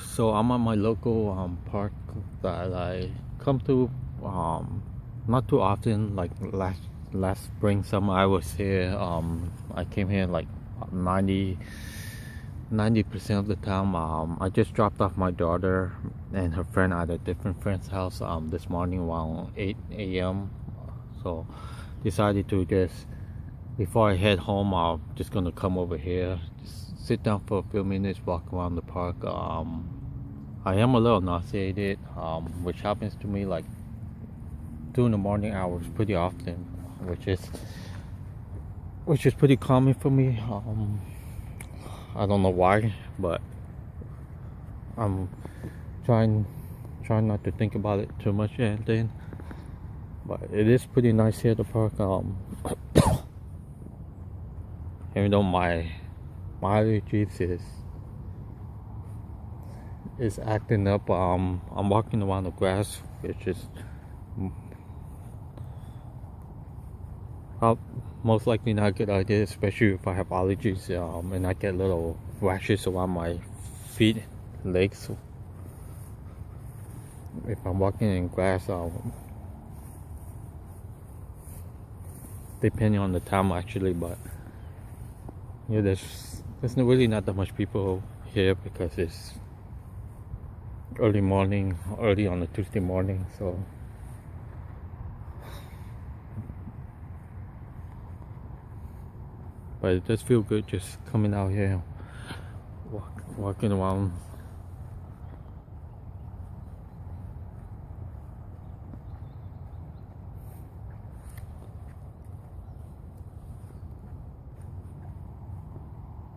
So I'm at my local park that I come to not too often. Like last spring, summer I was here. I came here like 90% of the time. I just dropped off my daughter and her friend at a different friend's house this morning around 8 a.m. So decided to just before I head home, I'm just gonna come over here, just sit down for a few minutes, walk around the park. I am a little nauseated, which happens to me like during the morning hours pretty often, which is pretty common for me. I don't know why, but I'm trying not to think about it too much and then. But it is pretty nice here at the park. Even though my allergies is acting up. I'm walking around the grass, which is most likely not a good idea, especially if I have allergies and I get little rashes around my feet, legs. If I'm walking in grass, depending on the time actually, but yeah, there's really not that much people here because it's early on a Tuesday morning, so but it does feel good just coming out here, walking around.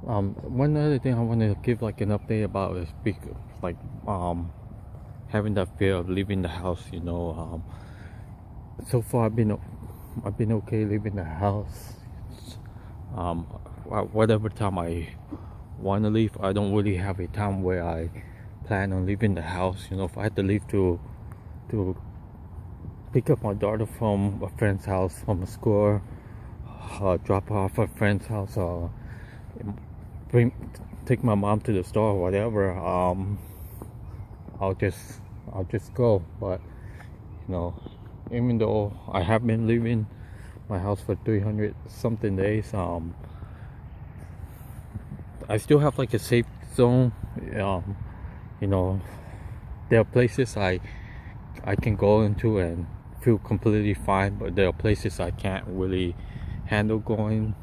One other thing I want to give like an update about is like having that fear of leaving the house. So far I've been okay leaving the house. Whatever time I want to leave, I don't really have a time where I plan on leaving the house. If I had to leave to pick up my daughter from a friend's house from a school, drop her off at a friend's house, take my mom to the store or whatever, I'll just go. But even though I have been leaving my house for 300 something days, I still have like a safe zone. There are places I can go into and feel completely fine, but there are places I can't really handle going.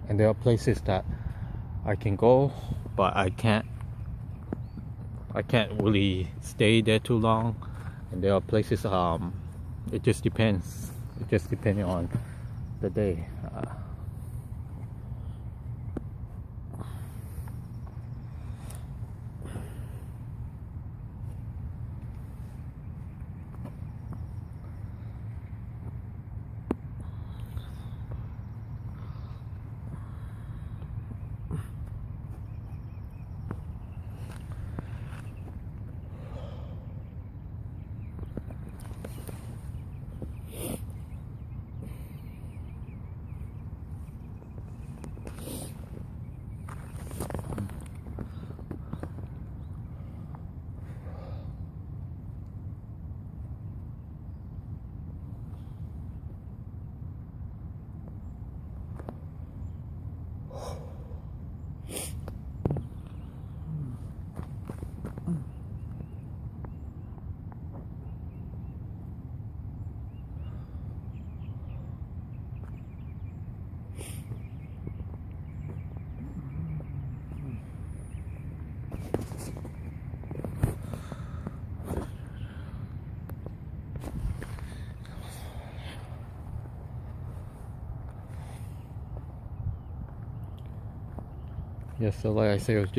And there are places that I can go, but I can't really stay there too long. And there are places, it just depends. It just depends on the day. Yeah, so like I say, it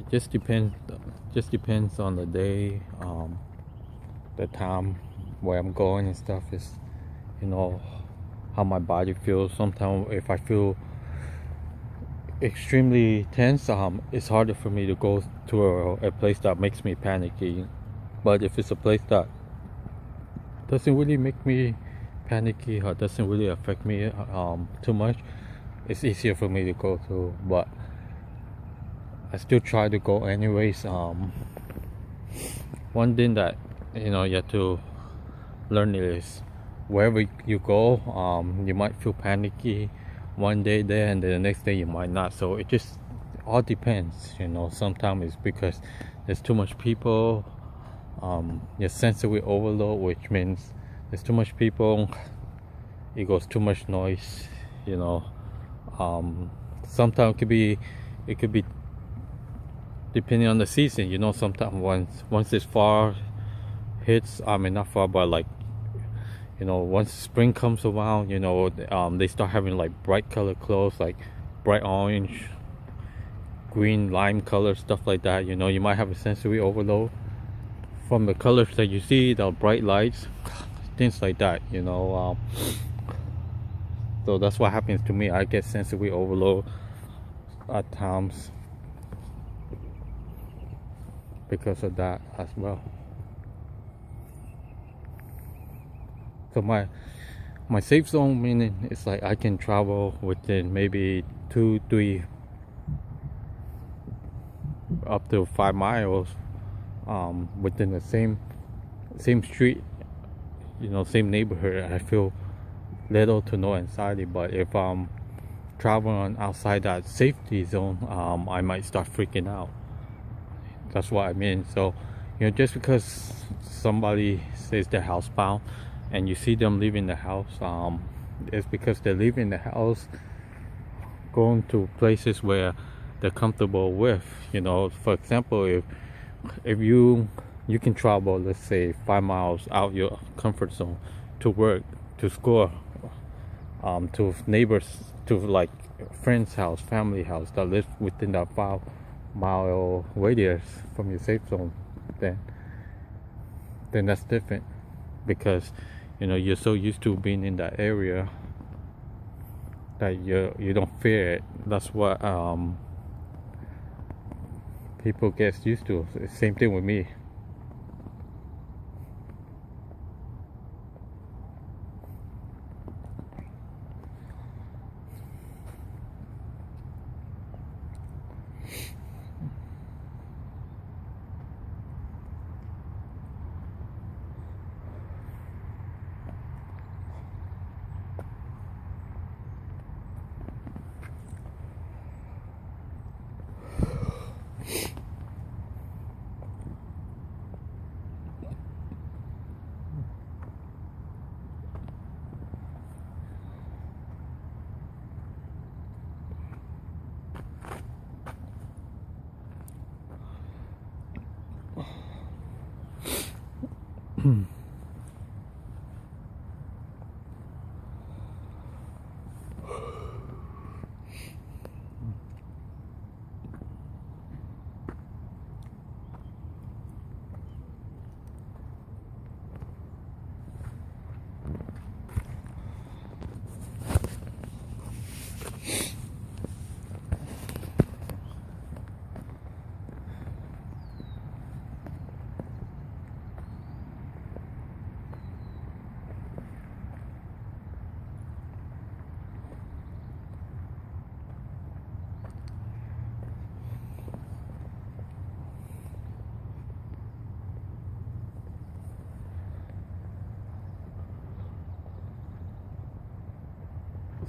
just depends on the day, the time where I'm going and stuff. Is how my body feels. Sometimes if I feel extremely tense, it's harder for me to go to a place that makes me panicky. But if it's a place that doesn't really make me panicky or doesn't really affect me too much, it's easier for me to go to. But I still try to go anyways. One thing that you have to learn is wherever you go, you might feel panicky one day there, and then the next day you might not. So it just all depends. Sometimes it's because there's too much people. Your sensory overload, which means there's too much people. It goes too much noise. Sometimes it could be depending on the season. Sometimes once it's far hits, I mean not far, but like once spring comes around, they start having like bright color clothes, like bright orange, green, lime color, stuff like that. You might have a sensory overload from the colors that you see, the bright lights, things like that. So that's what happens to me. I get sensory overload at times because of that as well. So my safe zone meaning it's like I can travel within maybe 2-3 up to 5 miles within the same street, same neighborhood. I feel little to no anxiety. But if I'm traveling outside that safety zone, I might start freaking out. That's what I mean. So just because somebody says they're housebound and you see them leaving the house, it's because they're leaving the house going to places where they're comfortable with. For example, if you can travel, let's say 5 miles out your comfort zone to work, to school, to neighbors, to like friend's house, family house that lives within that 5-mile radius from your safe zone, then that's different, because you're so used to being in that area that you don't fear it. That's what people get used to. Same thing with me.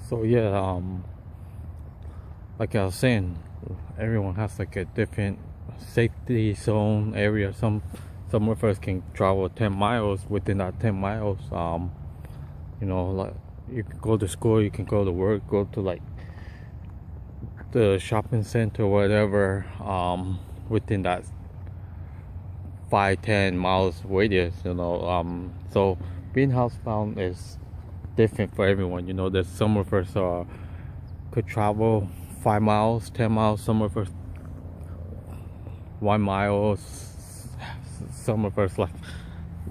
So yeah, like I was saying, everyone has like a different safety zone area. Some of us can travel 10 miles. Within that 10 miles, like you can go to school, you can go to work, go to like the shopping center, whatever, within that 5-10 miles radius. So being housebound is different for everyone. There's some of us could travel 5 miles, 10 miles, some of us 1 mile, some of us like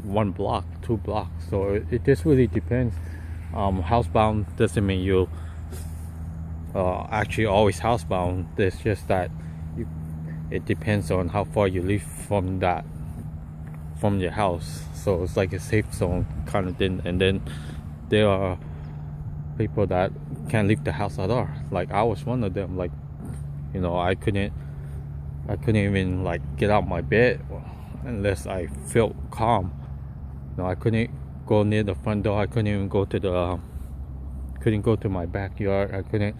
1 block, 2 blocks. So it just really depends. Housebound doesn't mean you actually always housebound. It's just that it depends on how far you live from your house. So it's like a safe zone kind of thing. And then there are people that can't leave the house at all. Like I was one of them. Like I couldn't I couldn't even like get out my bed unless I felt calm. No, I couldn't go near the front door. I couldn't even go to the couldn't go to my backyard. I couldn't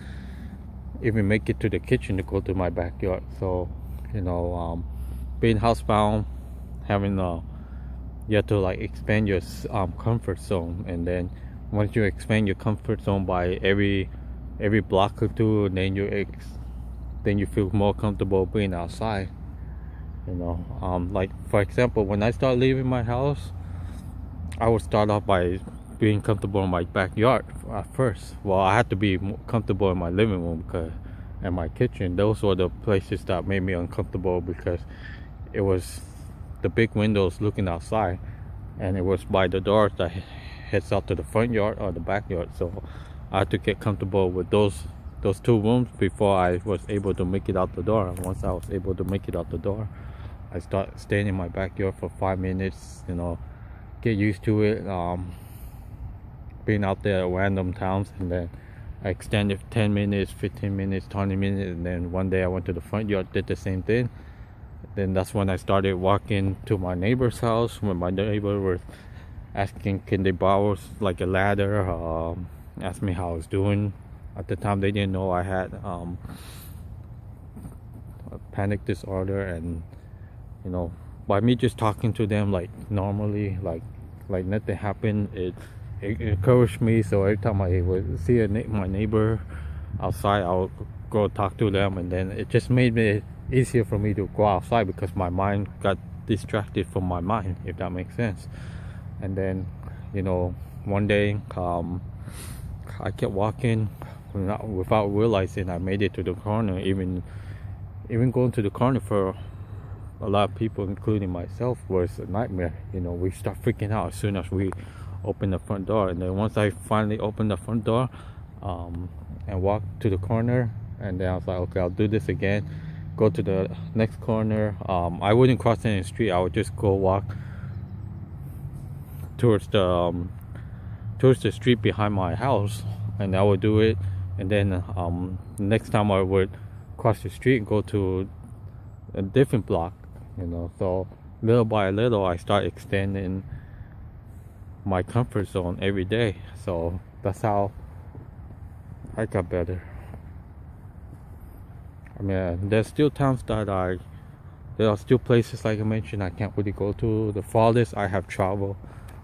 even make it to the kitchen to go to my backyard. So, being housebound, having you have to like expand your comfort zone, and then once you expand your comfort zone by every block or two, then you feel more comfortable being outside. Like for example, when I start leaving my house, I would start off by being comfortable in my backyard at first. Well, I had to be comfortable in my living room and my kitchen. Those were the places that made me uncomfortable because it was the big windows looking outside, and it was by the door that heads out to the front yard or the backyard. So I had to get comfortable with those two rooms before I was able to make it out the door. And once I was able to make it out the door, I start staying in my backyard for 5 minutes, get used to it, being out there at random times, and then I extended 10 minutes, 15 minutes, 20 minutes, and then one day I went to the front yard, did the same thing. Then that's when I started walking to my neighbor's house, when my neighbor was asking can they borrow like a ladder, asked me how I was doing. At the time they didn't know I had a panic disorder, and by me just talking to them like normally, like nothing happened, it encouraged me. So every time I would see my neighbor outside, I would go talk to them, and then it just made it easier for me to go outside because my mind got distracted from my mind, if that makes sense. And then one day I kept walking without realizing I made it to the corner. Even going to the corner for a lot of people, including myself, was a nightmare. We start freaking out as soon as we open the front door. And then once I finally opened the front door and walked to the corner, and then I was like, okay, I'll do this again, go to the next corner. I wouldn't cross any street. I would just go walk towards the street behind my house, and I would do it. And then next time I would cross the street and go to a different block. So little by little I start extending my comfort zone every day. So that's how I got better. I mean, there's still times that there are still places, like I mentioned, I can't really go to. The farthest I have traveled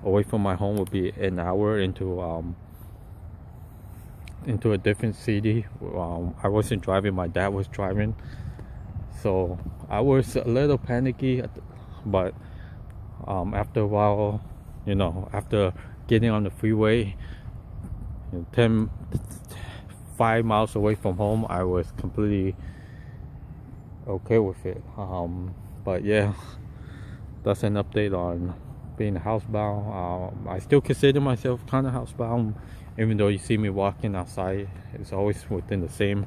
away from my home would be an hour into a different city. I wasn't driving, my dad was driving, so I was a little panicky, but after a while, after getting on the freeway, 5 miles away from home, I was completely okay with it. But yeah, that's an update on being housebound. I still consider myself kind of housebound, even though you see me walking outside. It's always within the same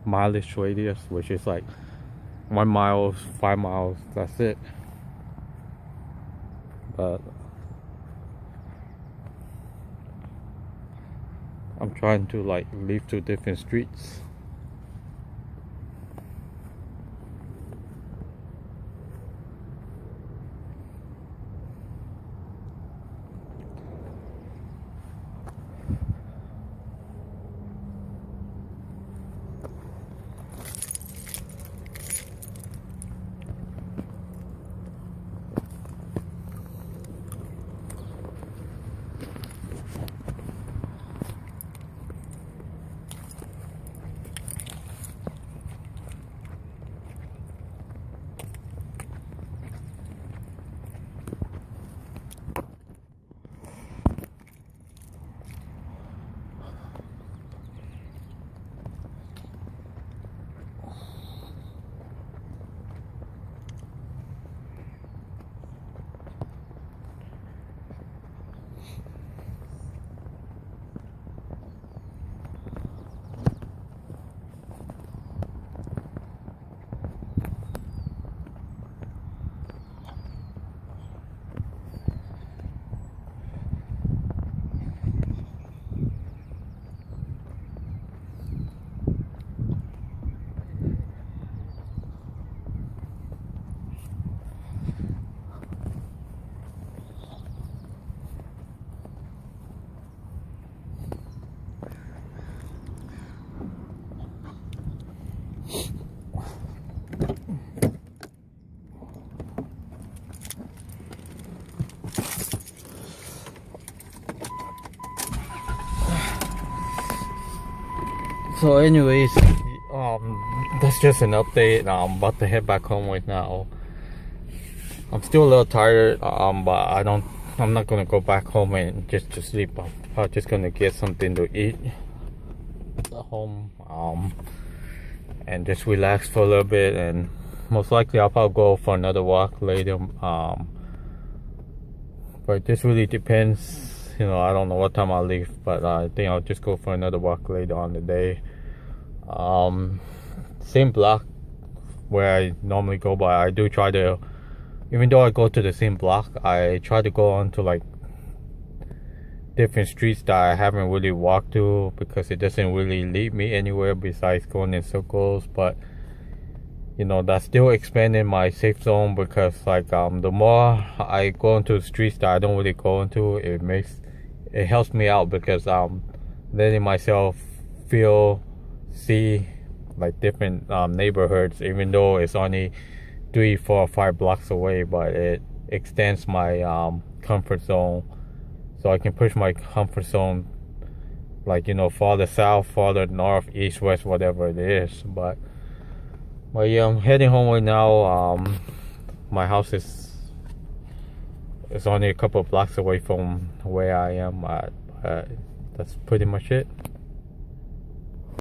mileage radius, which is like 1 mile, 5 miles, that's it. But I'm trying to like leave to different streets. So anyways, that's just an update. I'm about to head back home right now. I'm still a little tired, but I'm not gonna go back home and just to sleep. I'm just gonna get something to eat at home, and just relax for a little bit, and most likely I'll probably go for another walk later. But this really depends. I don't know what time I'll leave, but I think I'll just go for another walk later on the day. Same block where I normally go by. I do try to, even though I go to the same block, I try to go on to like different streets that I haven't really walked to, because it doesn't really lead me anywhere besides going in circles. But that's still expanding my safe zone, because like the more I go into the streets that I don't really go into, it helps me out, because letting myself see like different neighborhoods, even though it's only 3, 4, or 5 blocks away, but it extends my comfort zone, so I can push my comfort zone like farther south, farther north, east, west, whatever it is. But yeah, I'm heading home right now. My house is only a couple of blocks away from where I am. That's pretty much it.